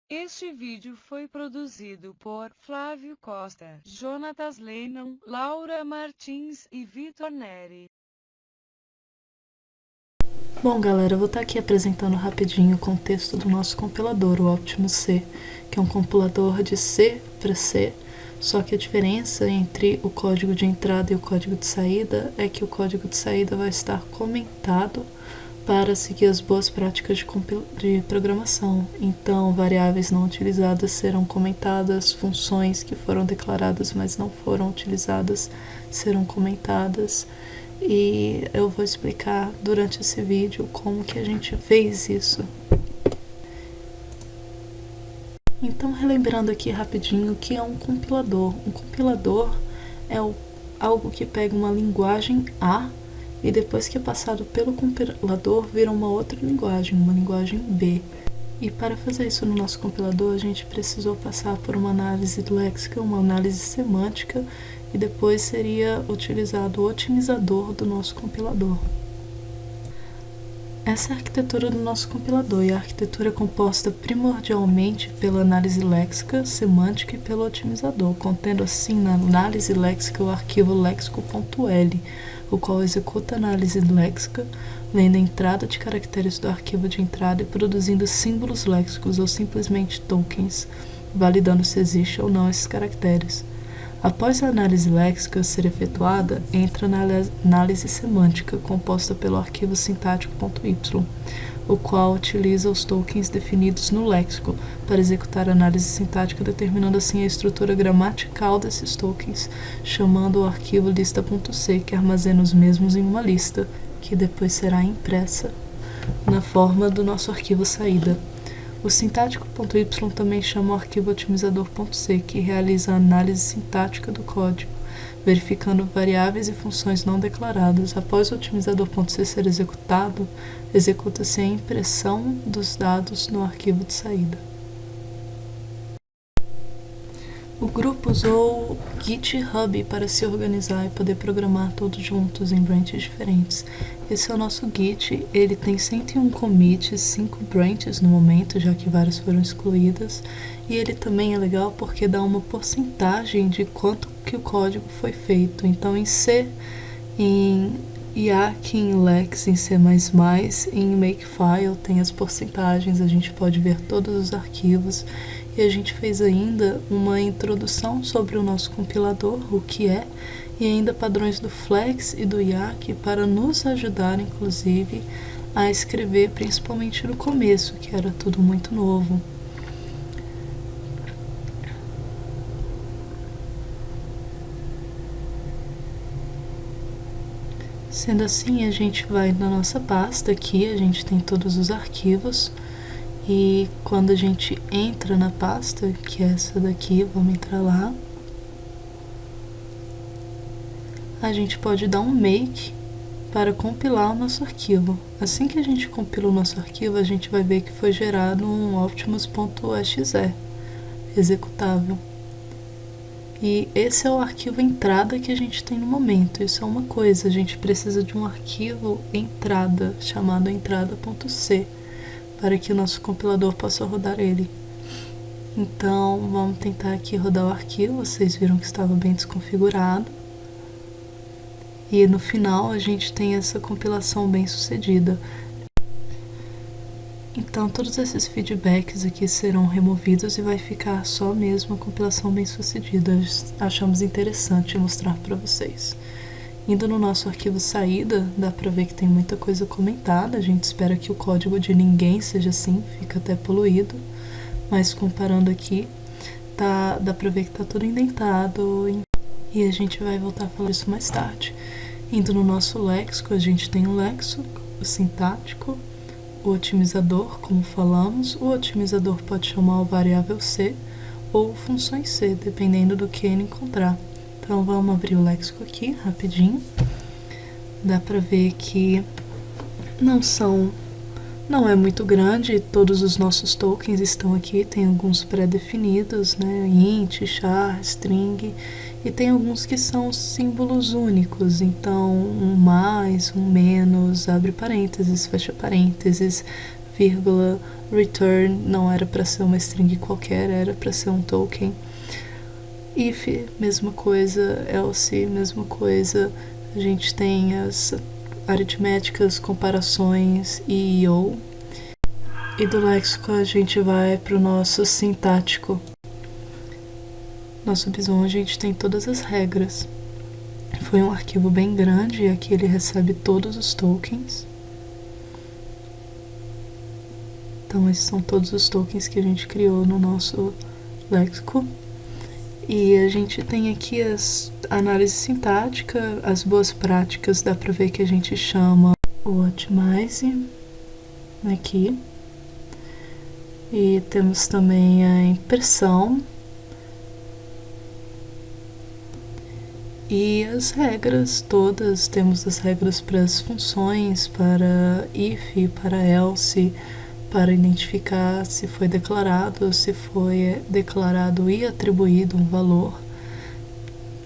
Este vídeo foi produzido por Flávio Costa, Jonatas Lennon, Laura Martins e Vitor Neri. Bom, galera, eu vou estar aqui apresentando rapidinho o contexto do nosso compilador, o Optimus C, que é um compilador de C para C, só que a diferença entre o código de entrada e o código de saída é que o código de saída vai estar comentado para seguir as boas práticas de programação. Então, variáveis não utilizadas serão comentadas, funções que foram declaradas mas não foram utilizadas serão comentadas. E eu vou explicar durante esse vídeo como que a gente fez isso. Então, relembrando aqui rapidinho o que é um compilador. Um compilador é algo que pega uma linguagem A e depois que é passado pelo compilador vira uma outra linguagem, uma linguagem B. E para fazer isso no nosso compilador, a gente precisou passar por uma análise léxica, uma análise semântica, e depois seria utilizado o otimizador do nosso compilador. Essa é a arquitetura do nosso compilador, e a arquitetura é composta primordialmente pela análise léxica, semântica e pelo otimizador, contendo assim na análise léxica o arquivo léxico.l, o qual executa a análise léxica, lendo a entrada de caracteres do arquivo de entrada e produzindo símbolos léxicos ou simplesmente tokens, validando se existe ou não esses caracteres. Após a análise léxica ser efetuada, entra na análise semântica, composta pelo arquivo sintático.y, o qual utiliza os tokens definidos no léxico para executar a análise sintática, determinando assim a estrutura gramatical desses tokens, chamando o arquivo lista.c, que armazena os mesmos em uma lista, que depois será impressa na forma do nosso arquivo saída. O sintático.y também chama o arquivo otimizador.c, que realiza a análise sintática do código, verificando variáveis e funções não declaradas. Após o otimizador.c ser executado, executa-se a impressão dos dados no arquivo de saída. O grupo usou o GitHub para se organizar e poder programar todos juntos em branches diferentes. Esse é o nosso Git, ele tem 101 commits, 5 branches no momento, já que várias foram excluídas. E ele também é legal porque dá uma porcentagem de quanto que o código foi feito. Então em C, em YAC, em Lex, em C++, em Makefile tem as porcentagens, a gente pode ver todos os arquivos. E a gente fez ainda uma introdução sobre o nosso compilador, o que é, e ainda padrões do Flex e do YAC para nos ajudar, inclusive, a escrever, principalmente no começo, que era tudo muito novo. Sendo assim, a gente vai na nossa pasta aqui, a gente tem todos os arquivos. E quando a gente entra na pasta, que é essa daqui, vamos entrar lá, a gente pode dar um make para compilar o nosso arquivo. Assim que a gente compila o nosso arquivo, a gente vai ver que foi gerado um optimus.exe executável. E esse é o arquivo entrada que a gente tem no momento. Isso é uma coisa, a gente precisa de um arquivo entrada, chamado entrada.c, para que o nosso compilador possa rodar ele. Então, vamos tentar aqui rodar o arquivo. Vocês viram que estava bem desconfigurado. E no final a gente tem essa compilação bem sucedida. Então, todos esses feedbacks aqui serão removidos e vai ficar só mesmo a compilação bem sucedida. Achamos interessante mostrar para vocês. Indo no nosso arquivo saída, dá pra ver que tem muita coisa comentada. A gente espera que o código de ninguém seja assim, fica até poluído. Mas comparando aqui, dá pra ver que tá tudo indentado. E a gente vai voltar a falar isso mais tarde. Indo no nosso léxico, a gente tem o léxico, o sintático, o otimizador, como falamos. O otimizador pode chamar o variável C ou funções C, dependendo do que ele encontrar. Então, vamos abrir o léxico aqui, rapidinho. Dá pra ver que não é muito grande, todos os nossos tokens estão aqui, tem alguns pré-definidos, né, int, char, string, e tem alguns que são símbolos únicos, então um mais, um menos, abre parênteses, fecha parênteses, vírgula, return não era para ser uma string qualquer, era para ser um token. If, mesma coisa. Else, mesma coisa. A gente tem as aritméticas, comparações e IO. E do léxico a gente vai para o nosso sintático. Nosso Bison a gente tem todas as regras. Foi um arquivo bem grande e aqui ele recebe todos os tokens. Então esses são todos os tokens que a gente criou no nosso léxico. E a gente tem aqui as análises sintática, as boas práticas, dá pra ver que a gente chama o Optimize aqui. E temos também a impressão e as regras todas. Temos as regras para as funções, para if, para else, para identificar se foi declarado, se foi declarado e atribuído um valor,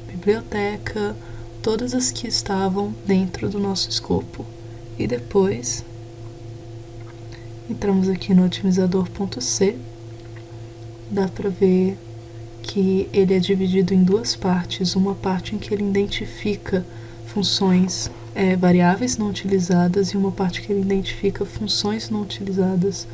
biblioteca, todas as que estavam dentro do nosso escopo. E depois entramos aqui no otimizador.c, dá para ver que ele é dividido em duas partes, uma parte em que ele identifica funções, variáveis não utilizadas, e uma parte que ele identifica funções não utilizadas.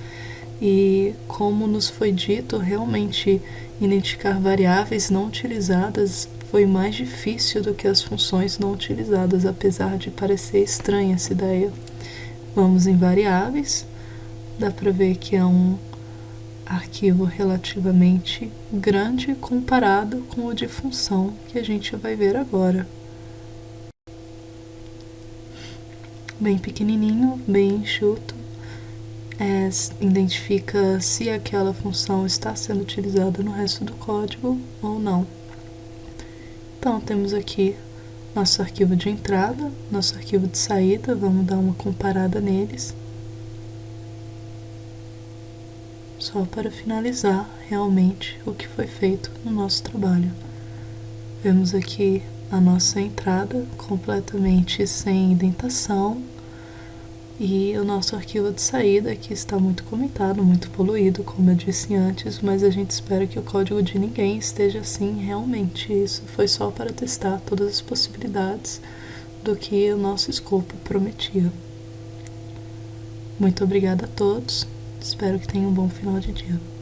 E como nos foi dito, realmente identificar variáveis não utilizadas foi mais difícil do que as funções não utilizadas, apesar de parecer estranha essa ideia. Vamos em variáveis, dá para ver que é um arquivo relativamente grande comparado com o de função que a gente vai ver agora. Bem pequenininho, bem enxuto, identifica se aquela função está sendo utilizada no resto do código ou não. Então temos aqui nosso arquivo de entrada, nosso arquivo de saída, vamos dar uma comparada neles. Só para finalizar realmente o que foi feito no nosso trabalho. Vemos aqui a nossa entrada completamente sem indentação e o nosso arquivo de saída que está muito comentado, muito poluído, como eu disse antes, mas a gente espera que o código de ninguém esteja assim realmente. Isso foi só para testar todas as possibilidades do que o nosso escopo prometia. Muito obrigada a todos, espero que tenham um bom final de dia.